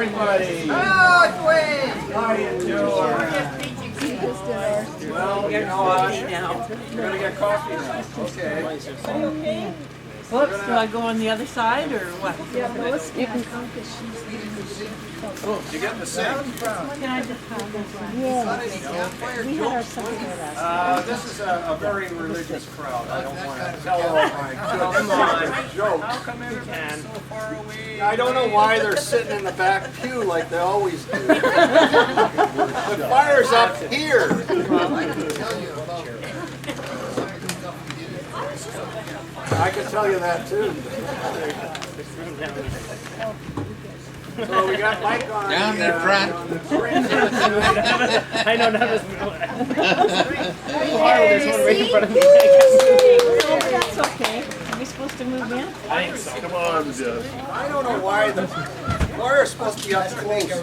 everybody. Oh, Dewayne! How you doing? Well, you know what? We're going to get coffee now. Okay. Are you okay? Whoops, do I go on the other side or what? Yeah, Lois can come. Oh, you getting the same? Can I just have this one? Yeah. We had our supper there last This is a very religious crowd. I don't want to tell all my jokes. How come everybody's so far away? I don't know why they're sitting in the back pew like they always do. The fire's up here. I can tell you that too. So we got Mike on down in front. I know none of this. There's one right in front of me. Oh, that's okay. Are we supposed to move in? I think so. Come on, Jeff. I don't know why the fire's supposed to be up close here.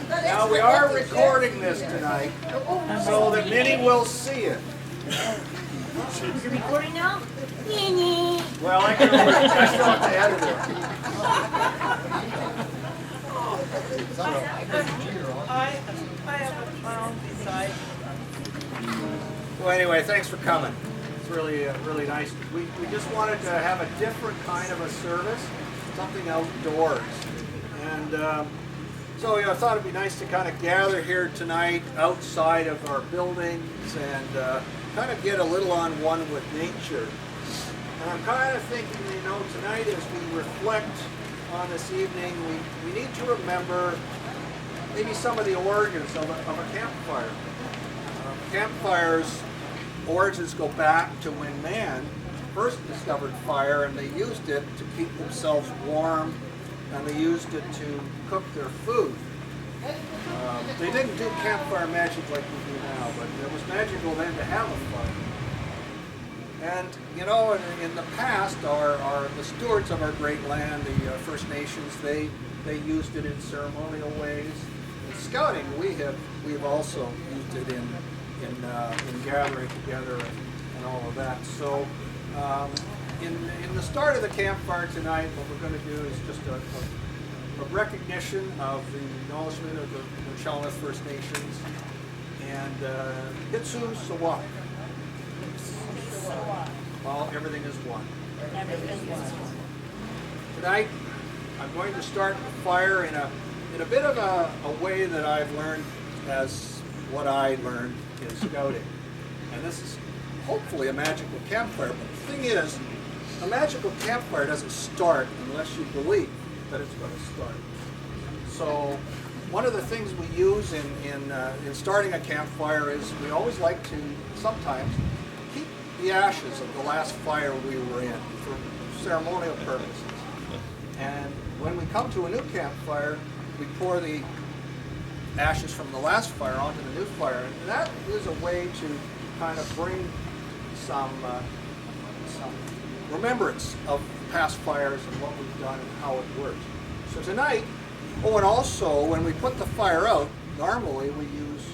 Now we are recording this tonight so that many will see it. You're recording now? Well, I can only still have to edit it. I have a clown beside. Well, anyway, thanks for coming. It's really, really nice. We just wanted to have a different kind of a service, something outdoors. And so I thought it'd be nice to kind of gather here tonight outside of our buildings and kind of get a little on one with nature. And I'm kind of thinking, tonight as we reflect on this evening, we need to remember maybe some of the origins of a campfire. Campfires' origins go back to when man first discovered fire, and they used it to keep themselves warm, and they used it to cook their food. They didn't do campfire magic like we do now, but it was magical then to have a fire. And in the past, the stewards of our great land, the First Nations, they used it in ceremonial ways. In scouting, we've also used it in gathering together and all of that. So in the start of the campfire tonight, what we're going to do is just a recognition of the acknowledgement of the Chalmers First Nations and Hitsu Sawak. Well, everything is one. Tonight, I'm going to start the fire in a bit of a way that I've learned as what I learned in scouting. And this is hopefully a magical campfire, but the thing is, a magical campfire doesn't start unless you believe that it's going to start. So one of the things we use in starting a campfire is we always like to sometimes keep the ashes of the last fire we were in for ceremonial purposes. And when we come to a new campfire, we pour the ashes from the last fire onto the new fire, and that is a way to kind of bring some remembrance of past fires and what we've done and how it works. So tonight, and also when we put the fire out, normally we use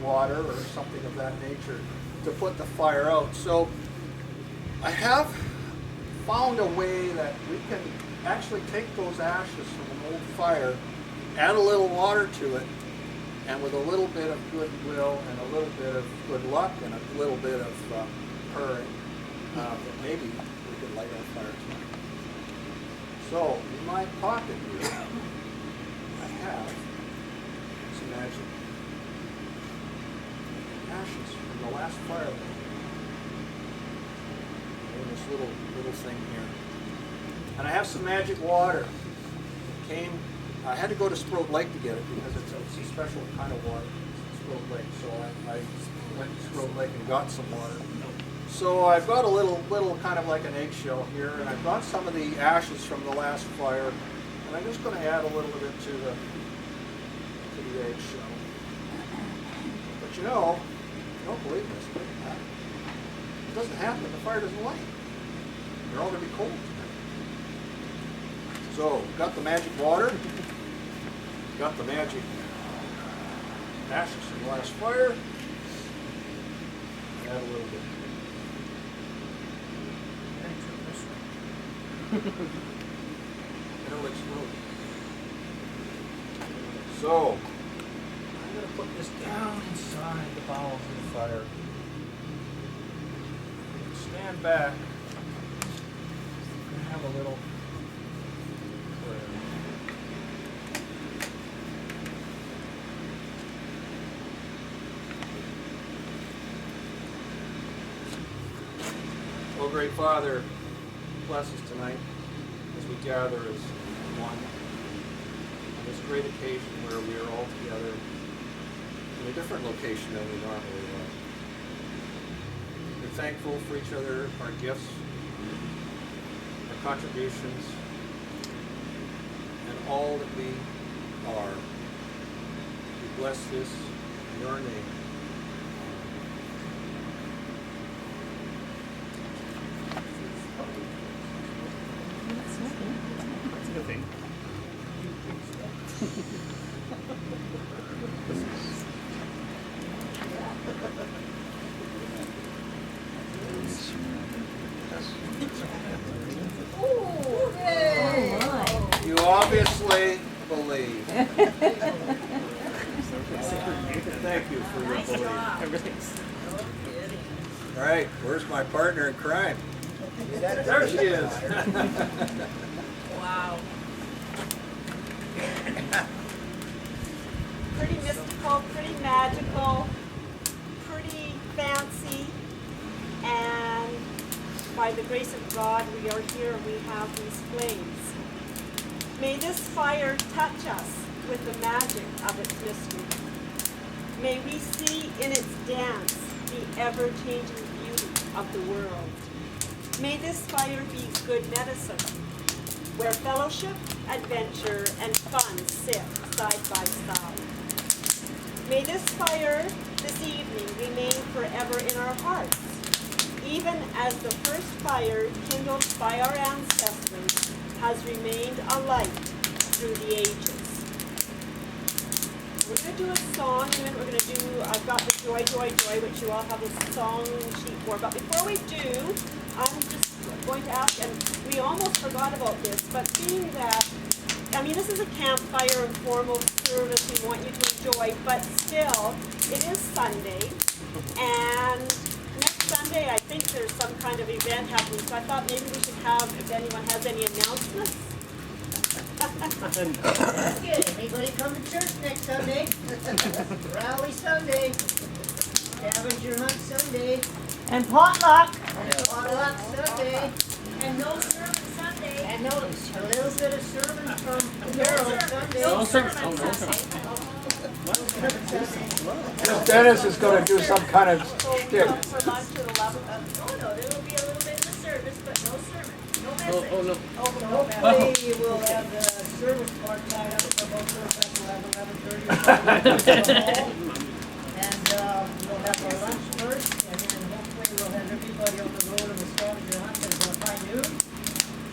water or something of that nature to put the fire out. So I have found a way that we can actually take those ashes from an old fire, add a little water to it, and with a little bit of goodwill and a little bit of good luck and a little bit of purring, maybe we could light our fire tonight. So in my pocket here, I have some magic ashes from the last fire. In this little thing here, and I have some magic water. I had to go to Sproat Lake to get it because it's a special kind of water, Sproat Lake. So I went to Sproat Lake and got some water. So I've got a little kind of like an eggshell here, and I've got some of the ashes from the last fire, and I'm just going to add a little bit to the eggshell. But you don't believe this, it doesn't happen. It doesn't happen. The fire doesn't light. They're all going to be cold. So, got the magic water, got the magic ashes from the last fire, add a little bit. It'll explode. So, I'm going to put this down inside the bowels of the fire. Stand back. I'm going to have a little prayer. Oh, great Father, bless us tonight as we gather as one on this great occasion where we are all together in a different location than we normally are. We're thankful for each other, our gifts, our contributions, and all that we are. We bless this in your name. That's a good thing. You obviously believe. Thank you for your belief. Everything's. All right, where's my partner in crime? There she is. Wow. Pretty mystical, pretty magical, pretty fancy, and by the grace of God we are here and we have these flames. May this fire touch us with the magic of its mystery. May we see in its dance the ever-changing beauty of the world. May this fire be good medicine, where fellowship, adventure, and fun sit side by side. May this fire this evening remain forever in our hearts, even as the first fire kindled by our ancestors has remained a light through the ages. We're going to do a song, and we're going to do, I've got the Joy, Joy, Joy, which you all have a song sheet for. But before we do, I'm just going to ask, and we almost forgot about this, but being that, I mean, this is a campfire informal service we want you to enjoy, but still, it is Sunday, and next Sunday I think there's some kind of event happening, so I thought maybe we should have, if anyone has any announcements. That's good. Anybody come to church next Sunday? Rally Sunday. Scavenger hunt Sunday. And potluck. And potluck Sunday. And no sermon Sunday. And no, a little bit of sermon from Carol Sunday. No service. sermon Oh, no Sunday. service. Dennis is going to do some kind of So we shtick. go for lunch at 11. Oh no, there will be a little bit in the service, but no sermon, no Oh, message. oh no. Hopefully we'll have the service part tied up for both service at 11:30. And we'll have our lunch first, and then hopefully we'll have everybody on the road on the scavenger hunt at about high noon.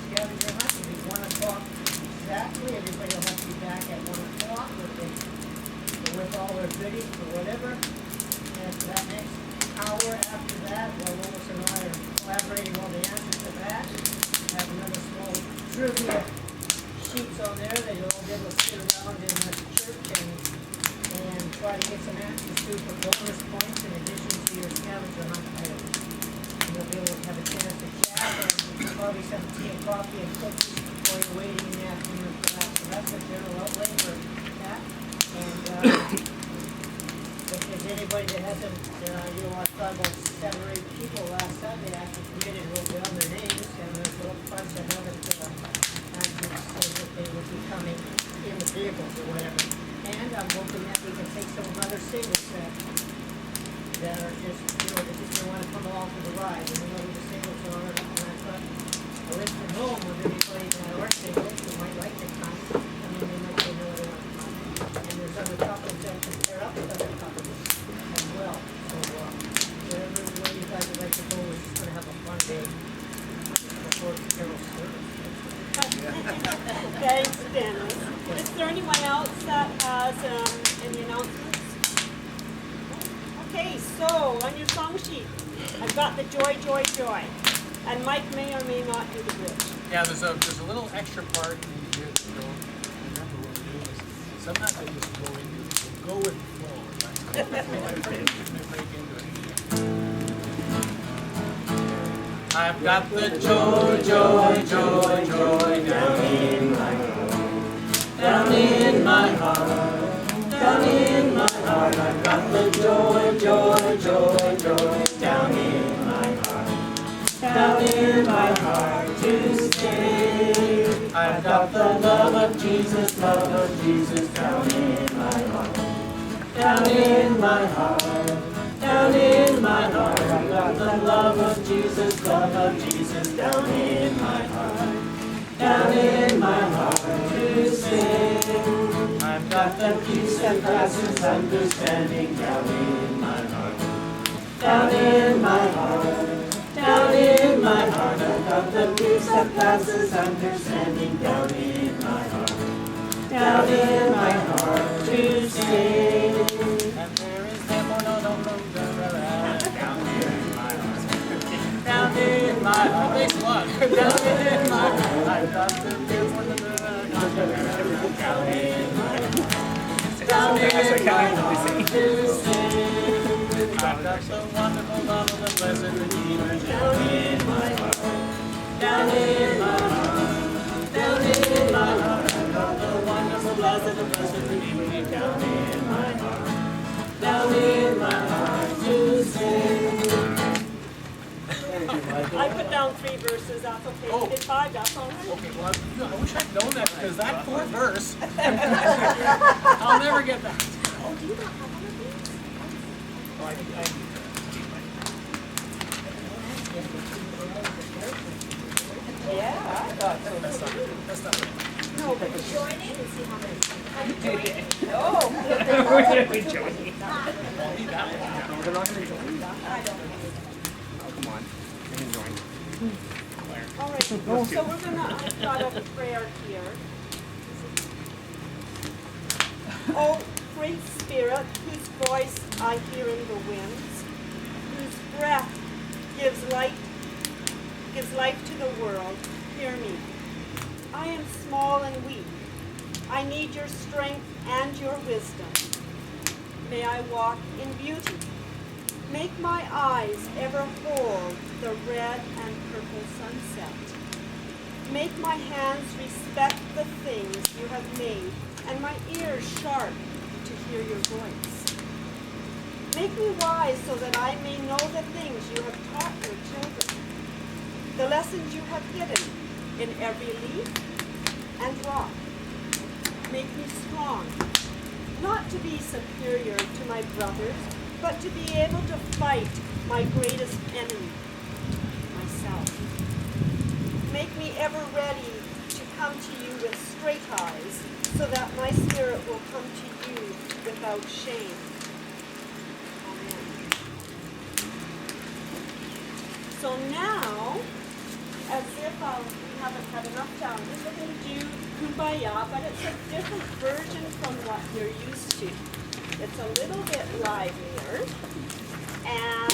Scavenger hunt will be 1 o'clock exactly. Everybody will have to be back at 1 o'clock with all their goodies or whatever. And for that next hour after that, while Lois and I are collaborating on the answers to that, have another small trivia sheets on there that you'll all be able to sit around in the church and try to get some answers to for bonus points in addition to your scavenger hunt items. And you'll be able to have a chance to chat and probably some tea and coffee and cookies while you're waiting in the afternoon for that. So that's the general outlay for that. And if there's anybody that hasn't, you know, I thought about 7 or 8 people last Sunday after committed wrote down their names, and there's a bunch of other answers saying that they would be coming in the vehicles or whatever. And I'm hoping that we can take some other singles that are just, you know, that just don't want to come along for the ride. And we know who the singles are, and I thought, well, if from home with anybody that are singles who might like to come, I mean, they might say no, they want to come. And there's other couples that can pair up with other couples as well. So, whatever way you guys would like to go, we're just going to have a fun day before the Carol service. Thanks, Dennis. Is there anyone else that has any announcements? Okay, so on your song sheet, I've got the Joy, Joy, Joy. And Mike may or may not do the bridge. Yeah, there's a little extra part in here that you don't remember what we're doing. Sometimes I just go with the flow. That's cool. I break into it. I've got the joy, joy, joy, joy down in my heart. Down in my heart. Down in my heart. I've got the joy, joy, joy, joy down in my heart. Down in my heart to stay. I've got the love of Jesus down in my heart. Down in my heart. Down in my heart, I've got the love of Jesus down in my heart. Down in my heart to stay. I've got the peace that passes understanding down in my heart. Down in my heart. Down in my heart, I've got the peace that passes understanding down in my heart. Down in my heart to stay. And there is down in my heart. Down in my heart. Thanks a lot. Down in my heart. I've got the peace down in my heart. Down in my heart to stay. I've got the wonderful love of the blessed Redeemer down in my heart. Down in my heart. Down in my heart. I've got the wonderful blessed Redeemer down in my heart. Down in my heart to stay. I put down 3 verses, that's okay. Oh. You did 5, that's all right. Okay, well, I wish I'd known that because that 4th verse, I'll never get that. Oh, do you not have one of these? Oh, I need Yeah, I thought so. That's not right. No, but join in and see how many. Oh. We're going to be joining. I don't. Oh, come on. I'm enjoying it. All right, so we're gonna, I've got a prayer here. Oh, great Spirit, whose voice I hear in the winds, whose breath gives life to the world, hear me. I am small and weak. I need your strength and your wisdom. May I walk in beauty. Make my eyes ever hold the red and purple sunset. Make my hands respect the things you have made, and my ears sharp to hear your voice. Make me wise so that I may know the things you have taught your children, the lessons you have hidden in every leaf and rock. Make me strong, not to be superior to my brothers, but to be able to fight my greatest enemy, myself. Make me ever ready to come to you with straight eyes, so that my spirit will come to you without shame. Amen. So now, as if we haven't had enough time, we're going to do Kumbaya, but it's a different version from what you're used to. It's a little bit livelier, and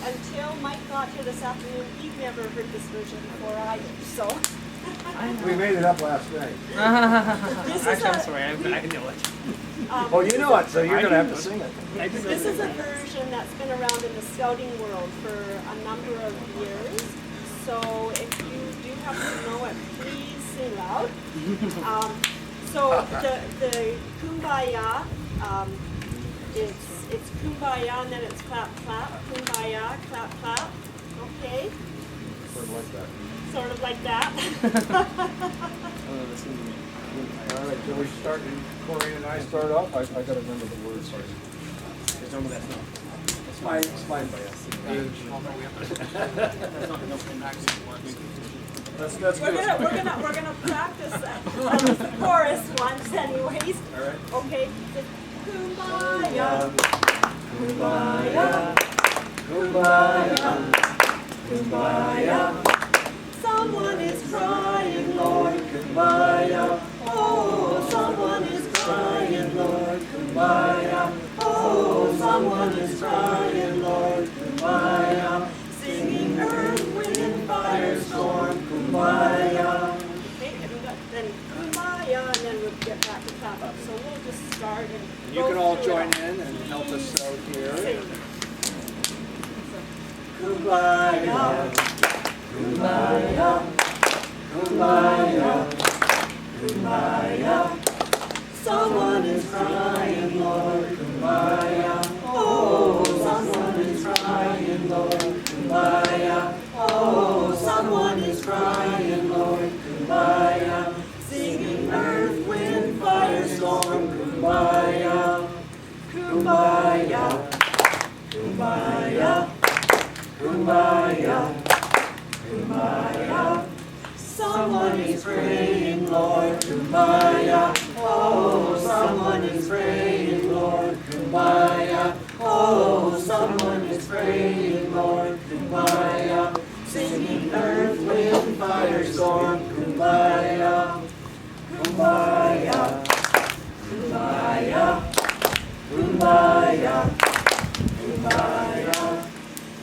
until Mike got here this afternoon, he'd never heard this version before either. So We made it up last night. this is Actually, I'm a sorry, I know it. Oh, you know it, so you're going to have to sing it. this is a version that's been around in the scouting world for a number of years. So if you do happen to know it, please sing loud. So the Kumbaya, it's Kumbaya and then it's clap clap, Kumbaya, clap clap. Okay? Sort of like that. Sort of like that. All right, so we start, Coreen and I start off. I got to remember the words. There's no that's not. It's fine by us. That's We're good. gonna practice the chorus once anyways. All right. Okay. Kumbaya, Kumbaya, kumbaya, kumbaya. someone is crying, Lord. Kumbaya, Oh, someone is crying, Lord. kumbaya. kumbaya. Oh, someone is crying, Lord, kumbaya. Singing earth, wind, fire, storm, kumbaya. Okay, then kumbaya, and then we'll get back to clap up. So we'll just start and You go can all through join it. in and help us out here. Sing. Kumbaya, kumbaya, kumbaya, kumbaya. Someone is crying, Lord, kumbaya. Oh, someone is crying, Lord, kumbaya. Oh, someone is crying, Lord, kumbaya. Singing earth, wind, fire, storm, kumbaya. Kumbaya, kumbaya, kumbaya, kumbaya. Someone is praying, Lord, kumbaya. Oh, someone is praying, Lord, kumbaya. Oh, someone is praying, Lord, kumbaya. Singing earth, wind, fire, storm, kumbaya. Kumbaya, kumbaya, kumbaya, kumbaya.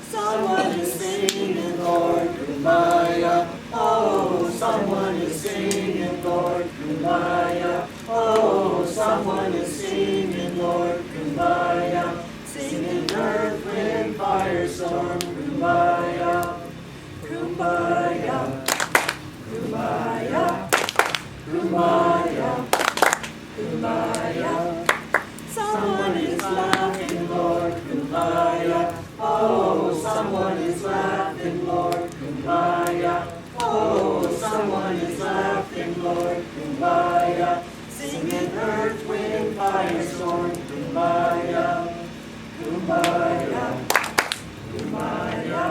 Someone is singing, Lord, kumbaya. Oh, someone is singing, Lord, kumbaya. Oh, someone is singing, Lord, kumbaya. Singing earth, wind, fire, storm, kumbaya. Kumbaya, kumbaya, kumbaya, kumbaya. Someone is laughing, Lord, kumbaya. Oh, someone is laughing, Lord, kumbaya. Oh, someone is laughing, Lord, kumbaya. Singing earth, wind, fire, storm, kumbaya. Kumbaya, kumbaya,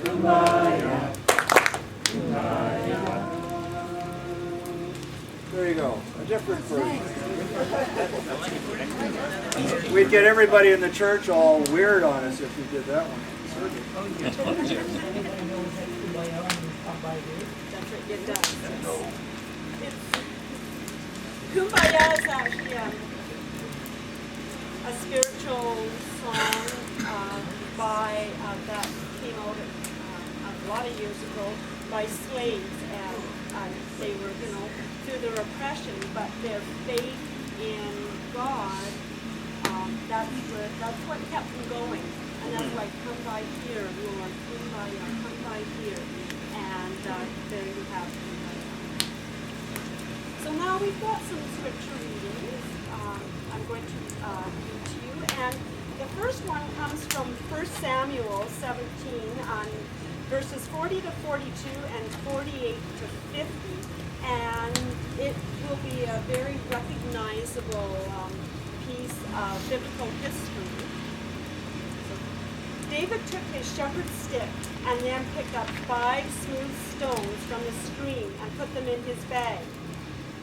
kumbaya, kumbaya. There you go, a different version. We'd get everybody in the church all weird on us if we did that one. That's what it does. Kumbaya is actually a spiritual song by that came out a lot of years ago by slaves, and they were, through the repression, but their faith in God, that's what kept them going. And that's like, come by here, Lord, come by here. And there you have it. So now we've got some scripture readings. I'm going to read to you. And the first one comes from 1 Samuel 17 on verses 40 to 42 and 48 to 50. And it will be a very recognizable piece of biblical history. David took his shepherd's stick and then picked up 5 smooth stones from the stream and put them in his bag.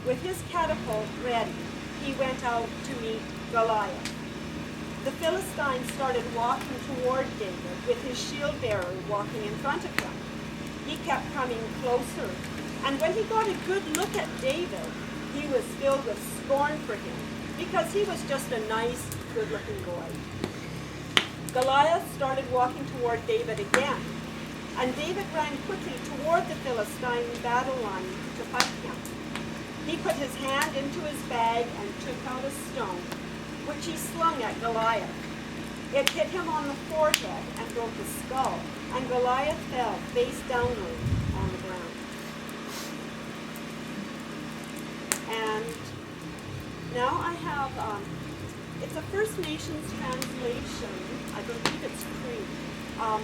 With his catapult ready, he went out to meet Goliath. The Philistine started walking toward David with his shield bearer walking in front of him. He kept coming closer, and when he got a good look at David, he was filled with scorn for him because he was just a nice, good-looking boy. Goliath started walking toward David again, and David ran quickly toward the Philistine battle line to fight him. He put his hand into his bag and took out a stone, which he slung at Goliath. It hit him on the forehead and broke his skull, and Goliath fell face downward on the ground. And now I have, it's a First Nations translation, I believe it's Cree, of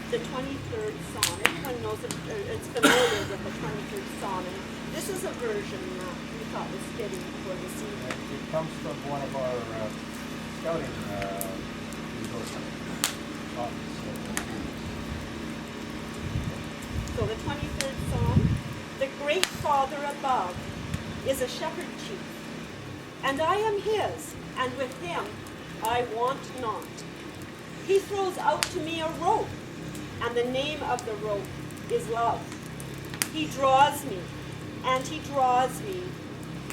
the 23rd Psalm. Everyone knows it's familiar with the 23rd Psalm. And this is a version that we thought was fitting for this evening. It comes from one of our scouting resources. So the 23rd Psalm, the great Father above is a shepherd chief, and I am his, and with him I want not. He throws out to me a rope, and the name of the rope is love. He draws me, and he draws me,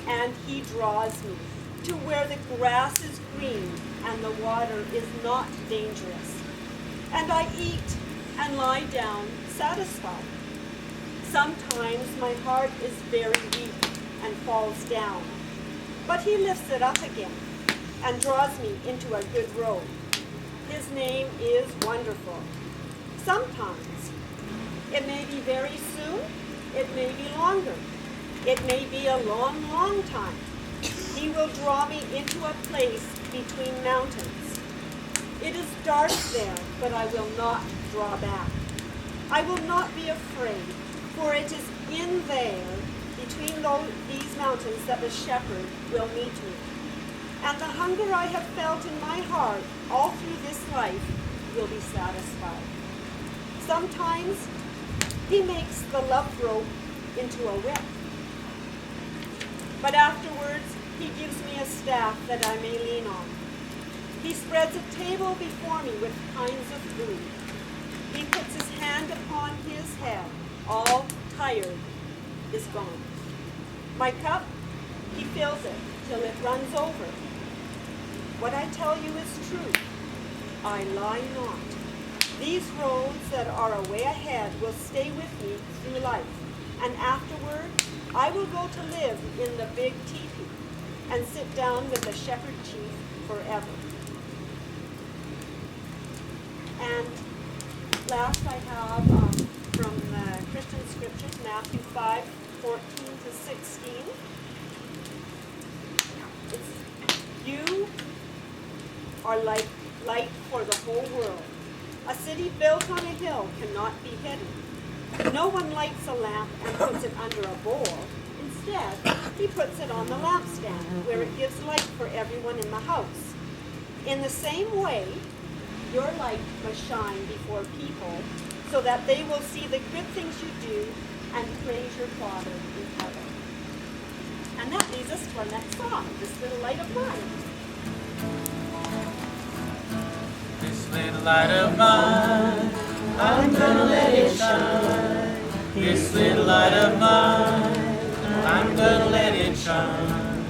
and he draws me, to where the grass is green and the water is not dangerous. And I eat and lie down satisfied. Sometimes my heart is very weak and falls down, but he lifts it up again and draws me into a good road. His name is Wonderful. Sometimes it may be very soon, it may be longer, it may be a long, long time. He will draw me into a place between mountains. It is dark there, but I will not draw back. I will not be afraid, for it is in there, between these mountains, that the shepherd will meet me. And the hunger I have felt in my heart all through this life will be satisfied. Sometimes he makes the love rope into a whip, but afterwards he gives me a staff that I may lean on. He spreads a table before me with kinds of food. He puts his hand upon his head, all tired is gone. My cup, he fills it till it runs over. What I tell you is true. I lie not. These roads that are away ahead will stay with me through life, and afterward I will go to live in the big teepee and sit down with the shepherd chief forever. And last I have from the Christian scriptures, Matthew 5:14-16. You are like light for the whole world. A city built on a hill cannot be hidden. No one lights a lamp and puts it under a bowl. Instead, he puts it on the lampstand, where it gives light for everyone in the house. In the same way, your light must shine before people, so that they will see the good things you do and praise your Father in heaven. And that leads us to our next song, This Little Light of Mine. This little light of mine, I'm gonna let it shine. This little light of mine, I'm gonna let it shine.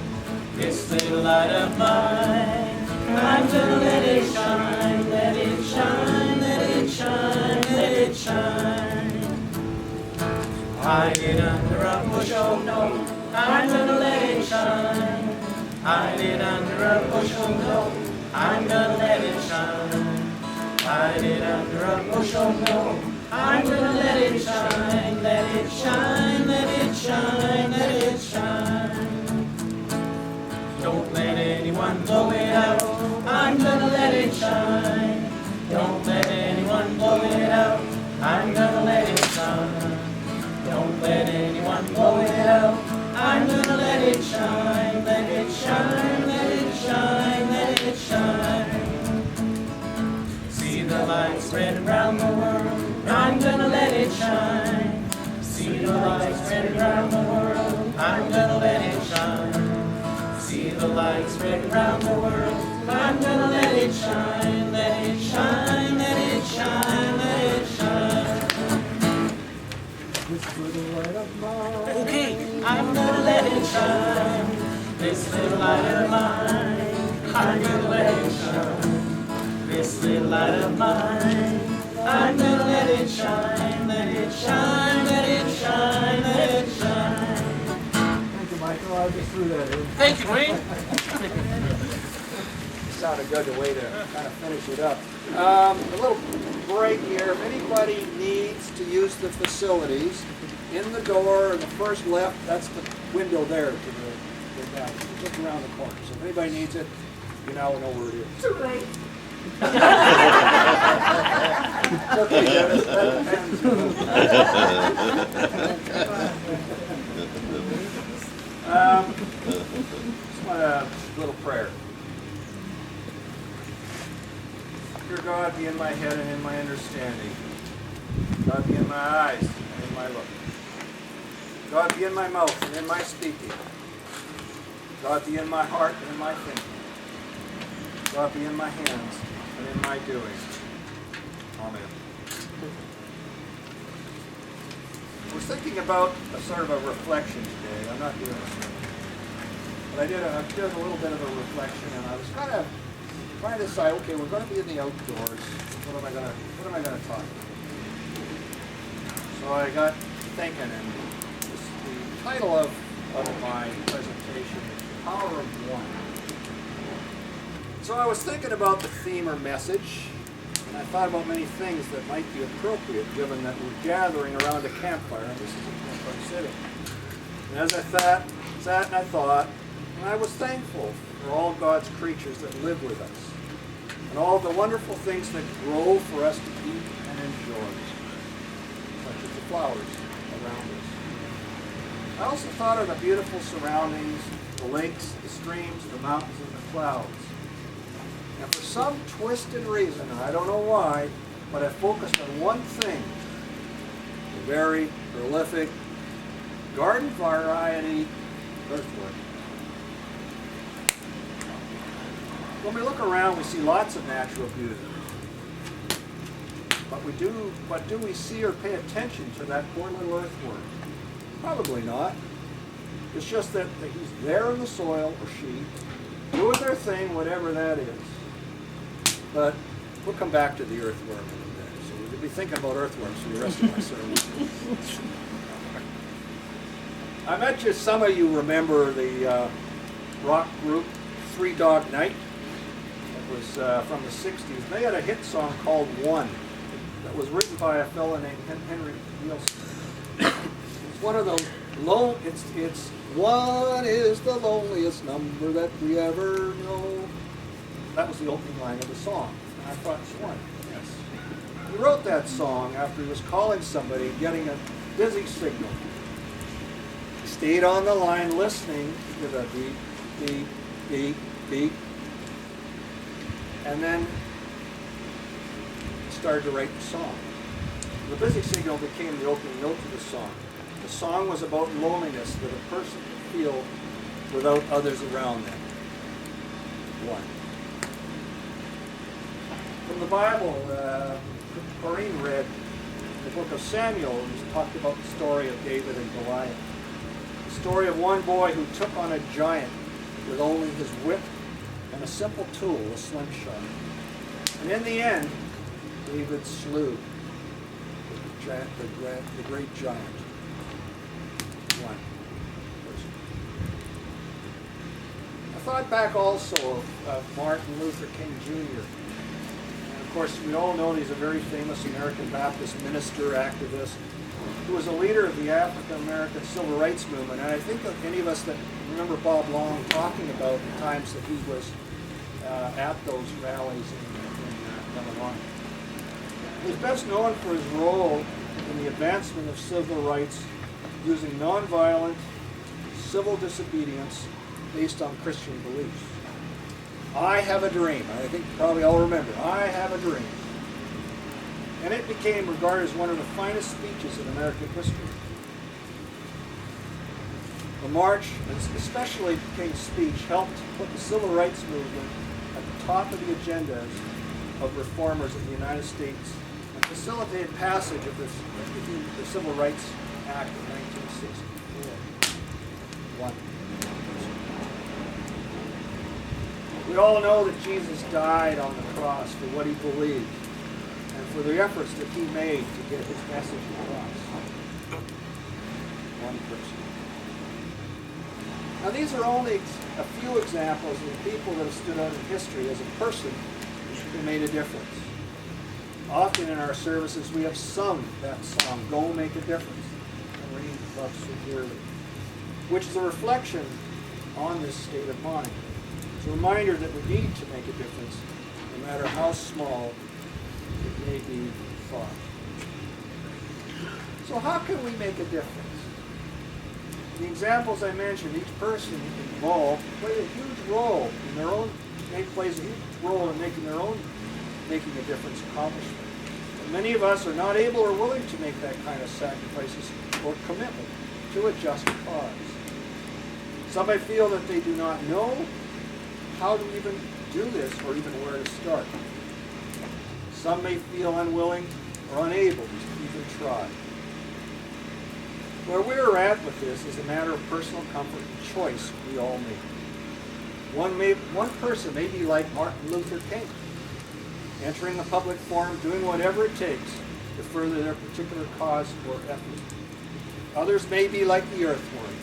This little light of mine, I'm gonna let it shine. Let it shine, let it shine, let it shine. Hide it under a bushel, no, I'm gonna let it shine. Hide it under a bushel, no, I'm gonna let it shine. Hide it under a bushel, no, I'm gonna let it shine. Let it shine, let it shine, let it shine. Don't let anyone blow it out, I'm gonna let it shine. Don't let anyone blow it out, I'm gonna let it shine. Don't let anyone blow it out, I'm gonna let it shine. Let it shine, let it shine, let it shine. See the light spread around the world, I'm gonna let it shine. See the light spread around the world, I'm gonna let it shine. See the light spread around the world, I'm gonna let it shine. Let it shine, let it shine, let it shine. This little light of mine. Okay, I'm gonna let it shine. This little light of mine, I'm gonna let it shine. This little light of mine, I'm gonna let it shine. Let it shine, let it shine, let it shine. Thank you, Michael. I just threw that in. Thank you, Dewayne. Sounded good, the way to kind of finish it up. A little break here. If anybody needs to use the facilities, in the door, the first left, that's the window there to the down. Look around the corner. So if anybody needs it, you now know where it is. Too late. It's okay, Dennis. That depends. Just want a little prayer. Dear God, be in my head and in my understanding. God, be in my eyes and in my look. God, be in my mouth and in my speaking. God, be in my heart and in my thinking. God, be in my hands and in my doing. Amen. I was thinking about a sort of a reflection today. I'm not doing a sermon. But I did a little bit of a reflection, and I was kind of trying to decide, okay, we're going to be in the outdoors. What am I going to talk about? So I got thinking, and the title of my presentation is Power of One. So I was thinking about the theme or message, and I thought about many things that might be appropriate given that we're gathering around a campfire, and this is a campfire setting. And as I sat and I thought, and I was thankful for all God's creatures that live with us, and all the wonderful things that grow for us to eat and enjoy, such as the flowers around us. I also thought of the beautiful surroundings, the lakes, the streams, the mountains, and the clouds. And for some twisted reason, and I don't know why, but I focused on one thing, the very prolific garden variety earthworm. When we look around, we see lots of natural beauty. But do we see or pay attention to that poor little earthworm? Probably not. It's just that he's there in the soil, or she, doing their thing, whatever that is. But we'll come back to the earthworm in a minute. So we'll be thinking about earthworms for the rest of my sermon. I bet you some of you remember the rock group Three Dog Night. It was from the 60s. They had a hit song called One that was written by a fellow named Henry Nielsen. It's one of those it's one is the loneliest number that we ever know. That was the opening line of the song. And I thought, it's one. Yes. He wrote that song after he was calling somebody, getting a busy signal. He stayed on the line listening to the beep, beep, beep, beep. And then started to write the song. The busy signal became the opening note to the song. The song was about loneliness that a person could feel without others around them. One. From the Bible, Coreen read the book of Samuel, and talked about the story of David and Goliath. The story of one boy who took on a giant with only his whip and a simple tool, a slingshot. And in the end, David slew the great giant. One person. I thought back also of Martin Luther King Jr. And of course, we all know he's a very famous American Baptist minister, activist, who was a leader of the African American Civil Rights Movement. And I think that any of us that remember Bob Long talking about the times that he was at those rallies in Illinois. He's best known for his role in the advancement of civil rights using nonviolent civil disobedience based on Christian beliefs. I have a dream. I think probably all remember. I have a dream. And it became regarded as one of the finest speeches in American history. The march, especially King's speech, helped put the civil rights movement at the top of the agendas of reformers in the United States and facilitated passage of the Civil Rights Act of 1964. We all know that Jesus died on the cross for what he believed and for the efforts that he made to get his message across. One person. Now these are only a few examples of the people that have stood out in history as a person who made a difference. Often in our services we have sung that song, Go Make a Difference, Coreen loves so dearly, which is a reflection on this state of mind. It's a reminder that we need to make a difference, no matter how small it may be thought. So how can we make a difference? The examples I mentioned, each person involved plays a huge role in their own, plays a huge role in making a difference accomplishment. But many of us are not able or willing to make that kind of sacrifices or commitment to a just cause. Some may feel that they do not know how to even do this or even where to start. Some may feel unwilling or unable to even try. Where we're at with this is a matter of personal comfort and choice we all make. One person may be like Martin Luther King, entering the public forum, doing whatever it takes to further their particular cause or effort. Others may be like the earthworm,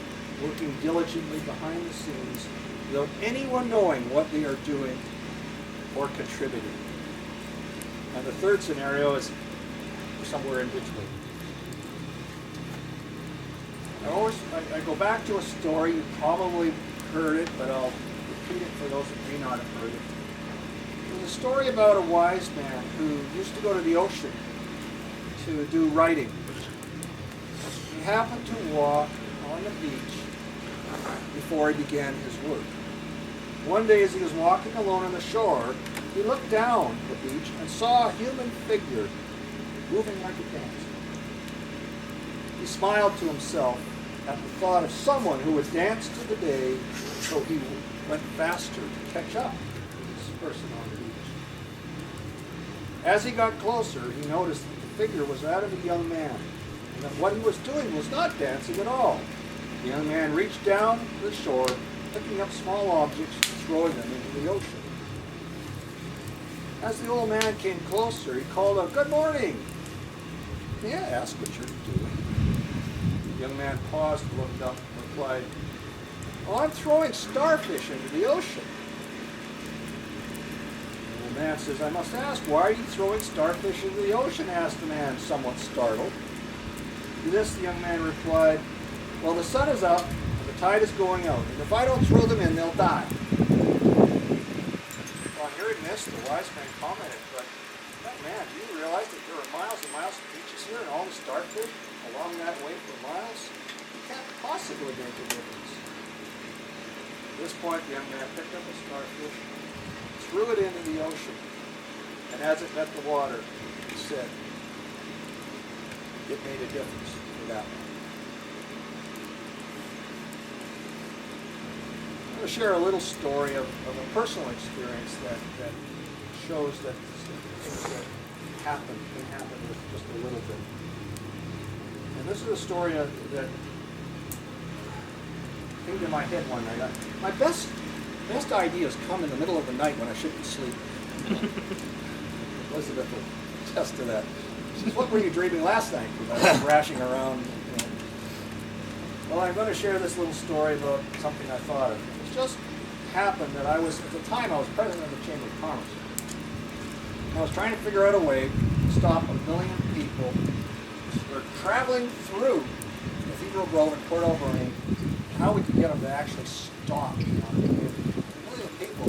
working diligently behind the scenes without anyone knowing what they are doing or contributing. And the third scenario is somewhere in between. I go back to a story, you probably heard it, but I'll repeat it for those that may not have heard it. It was a story about a wise man who used to go to the ocean to do writing. He happened to walk on the beach before he began his work. One day as he was walking alone on the shore, he looked down the beach and saw a human figure moving like a dancer. He smiled to himself at the thought of someone who would dance to the day, so he went faster to catch up with this person on the beach. As he got closer, he noticed that the figure was that of a young man, and that what he was doing was not dancing at all. The young man reached down to the shore, picking up small objects and throwing them into the ocean. As the old man came closer, he called out, "Good morning. May I ask what you're doing?" The young man paused, looked up, and replied, "Oh, I'm throwing starfish into the ocean." The old man says, "I must ask, why are you throwing starfish into the ocean?" asked the man, somewhat startled. To this, the young man replied, "Well, the sun is up, and the tide is going out, and if I don't throw them in, they'll die." Upon hearing this, the wise man commented, "But, man, do you realize that there are miles and miles of beaches here, and all the starfish along that way for miles? You can't possibly make a difference." At this point, the young man picked up a starfish, threw it into the ocean, and as it met the water, he said, "It made a difference for that one." I'm going to share a little story of a personal experience that shows that things that can happen with just a little bit. And this is a story that came to my head one night. My best ideas come in the middle of the night when I shouldn't sleep. Elizabeth will attest to that. She says, "What were you dreaming last night?" Because I was thrashing around. Well, I'm going to share this little story about something I thought of. It just happened that at the time I was president of the Chamber of Commerce. I was trying to figure out a way to stop 1 million people who are traveling through Cathedral Grove and Port Alberni, how we could get them to actually stop. 1 million people,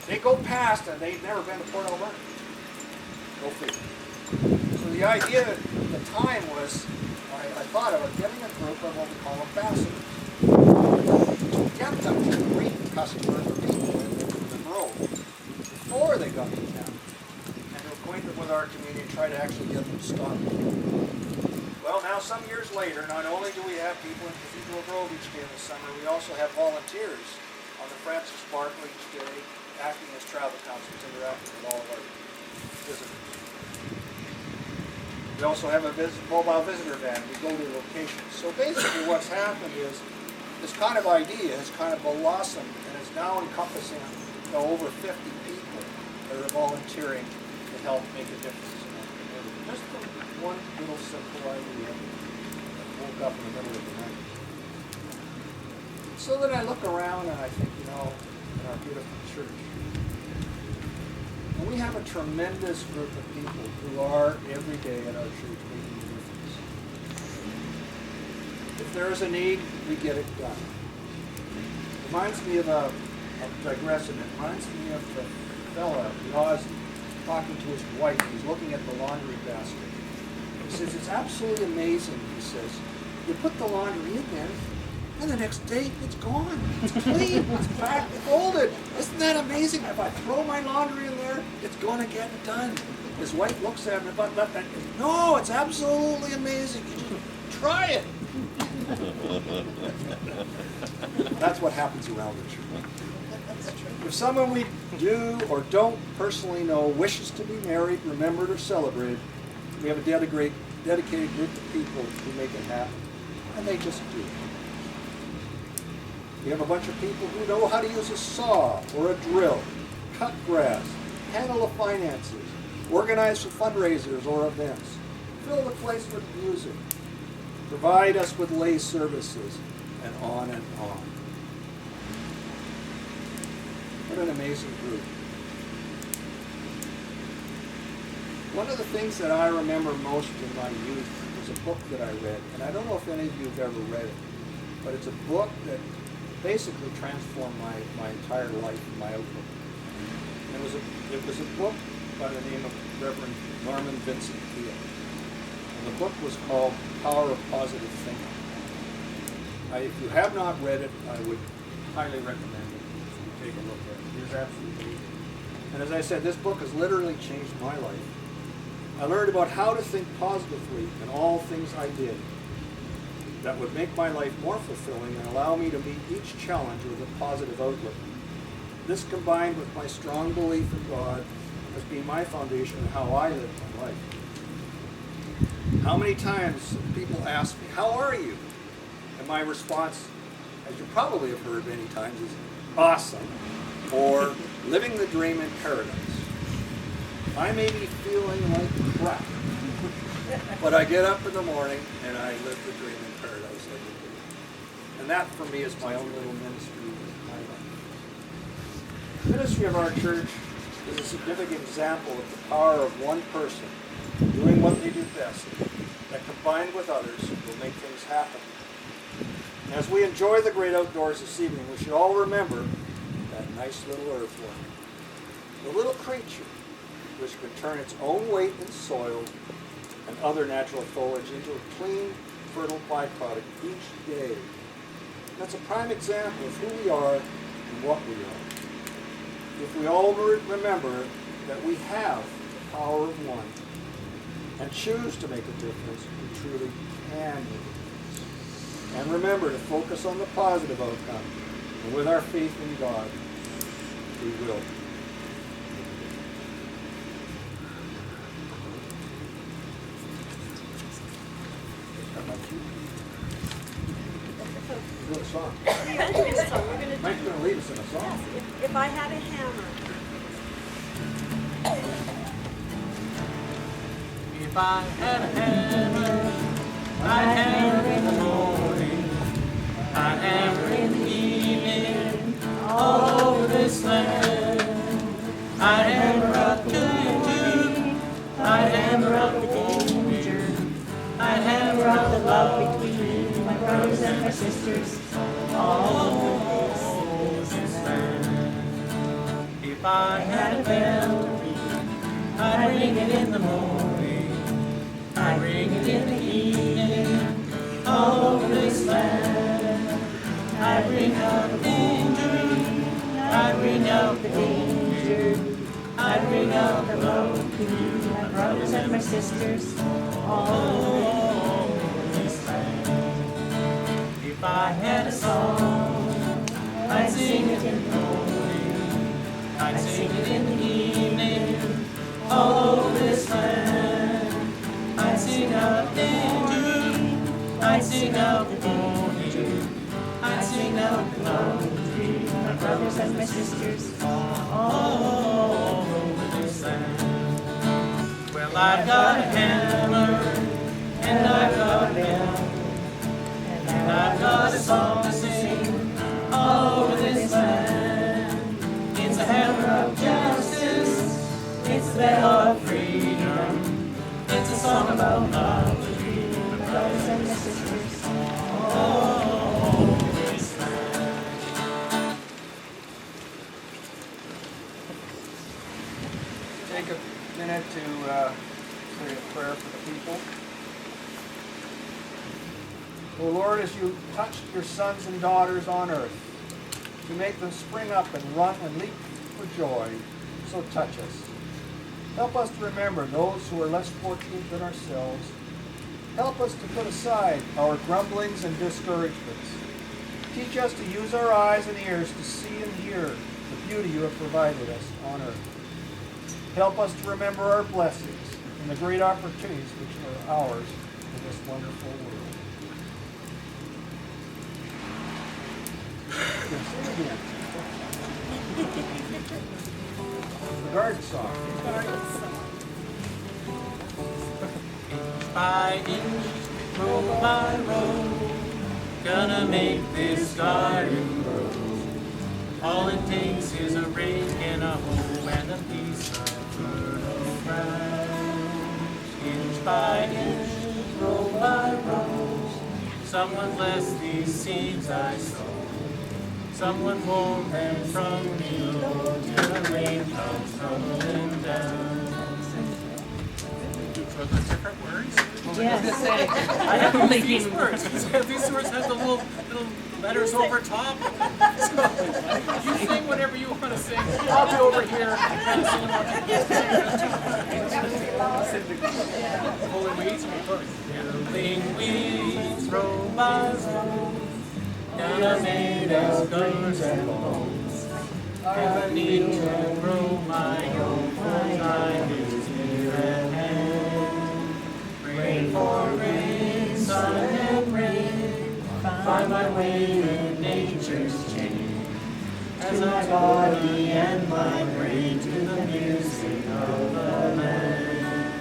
they go past and they've never been to Port Alberni. Go figure. So the idea at the time was, I thought about getting a group of what we call ambassadors. To get them to greet customers or people in the grove before they got to town, and to acquaint them with our community and try to actually get them to stop. Well, now some years later, not only do we have people in Cathedral Grove each day in the summer, we also have volunteers on the Francis Sparkle each day, acting as travel counselors, interacting with all of our visitors. We also have a mobile visitor van. We go to locations. So basically what's happened is this kind of idea has kind of blossomed and is now encompassing over 50 people that are volunteering to help make a difference in our community. Just one little simple idea that woke up in the middle of the night. So then I look around and I think, in our beautiful church, and we have a tremendous group of people who are every day at our church making a difference. If there is a need, we get it done. It reminds me of I'll digress a minute. It reminds me of the fella, the Aussie, talking to his wife. He's looking at the laundry basket. He says, "It's absolutely amazing," he says. "You put the laundry in there, and the next day it's gone. It's clean, it's packed, it's folded. Isn't that amazing? If I throw my laundry in there, it's going to get done." His wife looks at him and goes, "No, it's absolutely amazing. You just try it." That's what happens around the church. If someone we do or don't personally know wishes to be married, remembered, or celebrated, we have a dedicated group of people who make it happen. And they just do. We have a bunch of people who know how to use a saw or a drill, cut grass, handle the finances, organize for fundraisers or events, fill the place with music, provide us with lay services, and on and on. What an amazing group. One of the things that I remember most in my youth was a book that I read, and I don't know if any of you have ever read it, but it's a book that basically transformed my entire life and my outlook. And it was a book by the name of Reverend Norman Vincent Peale. And the book was called Power of Positive Thinking. If you have not read it, I would highly recommend it. You take a look at it. It is absolutely amazing. And as I said, this book has literally changed my life. I learned about how to think positively in all things I did that would make my life more fulfilling and allow me to meet each challenge with a positive outlook. This combined with my strong belief in God has been my foundation in how I live my life. How many times people ask me, "How are you?" And my response, as you probably have heard many times, is awesome, or living the dream in paradise. I may be feeling like crap, but I get up in the morning and I live the dream in paradise every day. And that for me is my own little ministry with my life. The ministry of our church is a significant example of the power of one person doing what they do best, that combined with others will make things happen. As we enjoy the great outdoors this evening, we should all remember that nice little earthworm, the little creature which can turn its own weight in soil and other natural foliage into a clean, fertile byproduct each day. That's a prime example of who we are and what we are. If we all remember that we have the power of one and choose to make a difference, we truly can make a difference. And remember to focus on the positive outcome, and with our faith in God, we will. Do a song. Mike's going to lead us in a song. If I had a hammer. If I had a hammer, I'd hammer in the morning, I'd hammer in the evening, all over this land. I'd hammer up the YouTube, I'd hammer up the danger, I'd hammer up the love between my brothers and my sisters, all over this land. If I had a bell, I'd ring it in the morning, I'd ring it in the evening, all over this land. I'd ring out the victory, I'd ring out the danger, I'd ring out the love between my brothers and my sisters, all over this land. If I had a song, I'd sing it in the morning, I'd sing it in the evening, all over this land. I'd sing out victory, I'd sing out the danger, I'd sing out the love between my brothers and my sisters, all over this land. Well, I've got a hammer, and I've got a bell, and I've got a song to sing, all over this land. It's a hammer of justice, it's the bell of freedom, it's a song about love between my brothers and my sisters, all over this land. Take a minute to say a prayer for the people. O Lord, as you touched your sons and daughters on earth to make them spring up and run and leap for joy, so touch us. Help us to remember those who are less fortunate than ourselves. Help us to put aside our grumblings and discouragements. Teach us to use our eyes and ears to see and hear the beauty you have provided us on earth. Help us to remember our blessings and the great opportunities which are ours in this wonderful world. The garden song. Inch by inch, row by row, gonna make this garden grow. All it takes is a rake and a hoe and a piece of fertile ground. Inch by inch, row by row, someone bless these seeds I sow. Someone warm them from below till the rain comes tumbling down. For the different words? Yes. I have these words. These words have the little letters over top. So you sing whatever you want to sing. I'll be over here. Pulling weeds. Pulling weeds, row by row. Gonna make us guns and bones. Have a need to grow my own. Time is near at hand. Rain for rain, sun and rain. Find my way in nature's chain. As my body and my brain to the music of the land.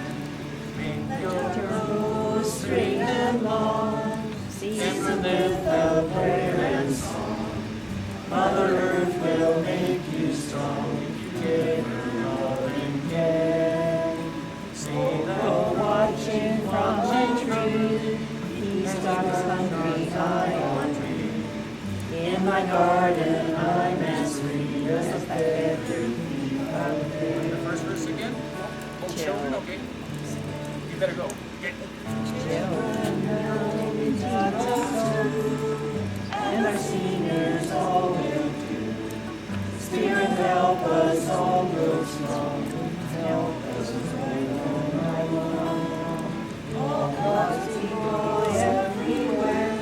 Make your rows straight and long. And from them fell prayer and song. Mother Earth will make you strong if you give her all and care. See the watching from the tree, he starts hungry, I want me. In my garden I'm as free as a feather of day. The first verse again? Oh, children, okay. You better go. Okay. And our seniors all will do. Spirit help us all grow strong. Help us grow along. All God's people everywhere.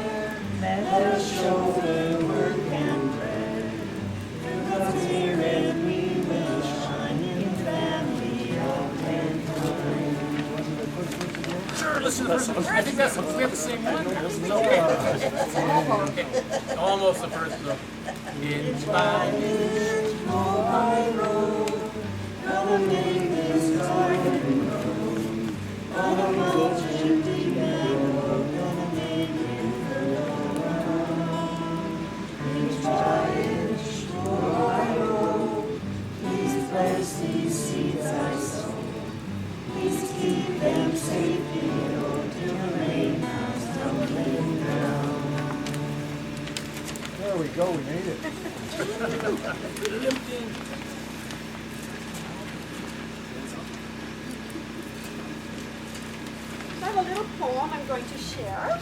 Let us show the work and prayer. Through the Spirit we will shine in family of mankind. Sure, listen to the first one. I think that's we have the same one. Okay. Almost the first though. Inch by inch, row by row, gonna make this garden grow. On a mountain deep and low, gonna make it grow. Inch by inch, row by row, please bless these seeds I sow. Please keep them safe below till the rain comes tumbling down. There we go, we made it. I have a little poem I'm going to share.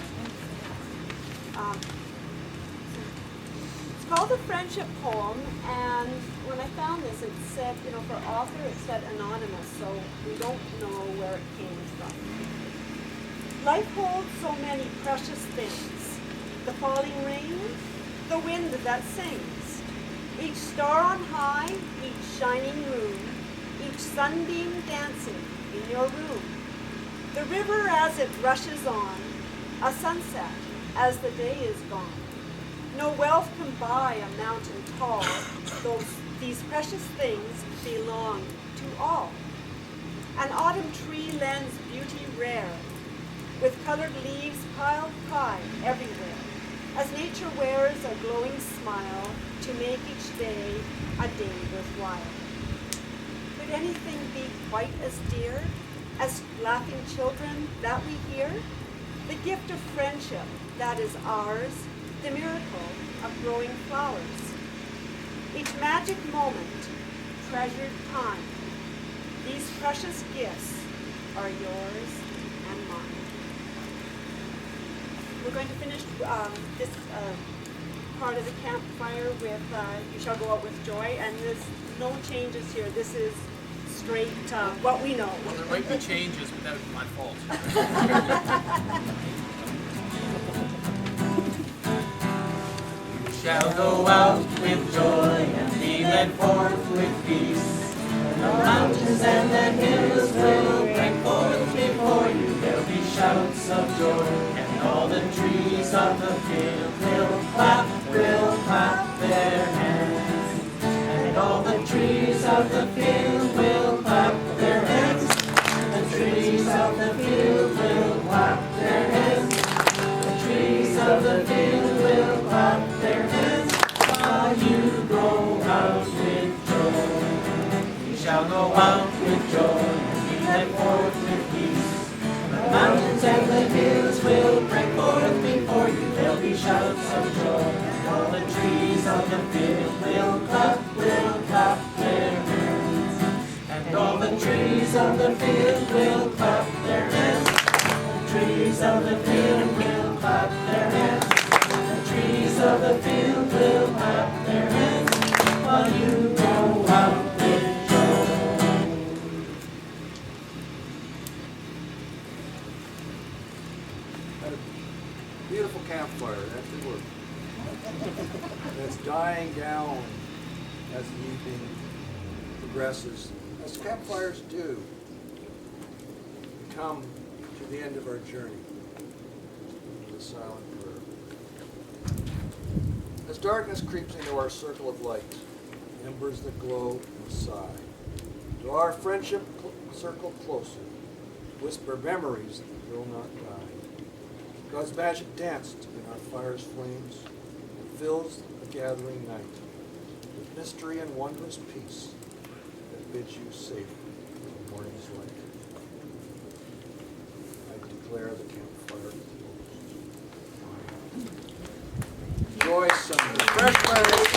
It's called the Friendship Poem, and when I found this, it said, for author, it said anonymous, so we don't know where it came from. Life holds so many precious things. The falling rain, the wind that sings, each star on high, each shining moon, each sunbeam dancing in your room. The river as it rushes on, a sunset as the day is gone. No wealth can buy a mountain tall, these precious things belong to all. An autumn tree lends beauty rare, with colored leaves piled high everywhere, as nature wears a glowing smile to make each day a day worthwhile. Could anything be quite as dear as laughing children that we hear? The gift of friendship that is ours, the miracle of growing flowers. Each magic moment, treasured time, these precious gifts are yours and mine. We're going to finish this part of the campfire with You Shall Go Out With Joy, and there's no changes here. This is straight what we know. Well, there might be changes, but that would be my fault. You shall go out with joy and be led forth with peace. The mountains and the hills will break forth before you. There'll be shouts of joy, and all the trees of the field will clap their I'll go out with joy and be led forth with peace. The mountains and the hills will break forth before you. There'll be shouts of joy, and all the trees of the field will clap their hands. And all the trees of the field will clap their hands. The trees of the field will clap their hands. The trees of the field will clap their hands while you go out with joy. Had a beautiful campfire, that's the word. That's dying down as the evening progresses, as campfires do. We come to the end of our journey, the silent prayer. As darkness creeps into our circle of light, embers that glow and sigh, draw our friendship circle closer, whisper memories that will not die. God's magic danced in our fire's flames and fills the gathering night with mystery and wondrous peace that bids you safe in the morning's light. I declare the campfire closed. Enjoy some refreshments.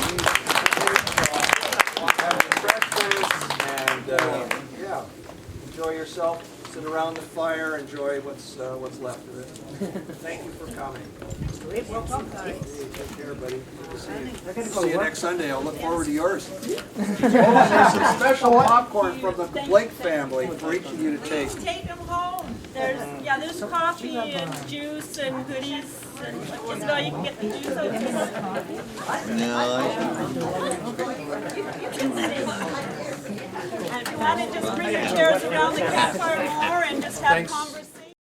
Have refreshments and yeah, enjoy yourself. Sit around the fire. Enjoy what's left of it. Thank you for coming. Take care, buddy. Good to see you. See you next Sunday. I'll look forward to yours. There's some special popcorn from the Blake family for each of you to take. Take them home. There's coffee and juice and goodies. And Isabel, you can get the juice out And if you want to just bring your chairs around the campfire more and just have conversation.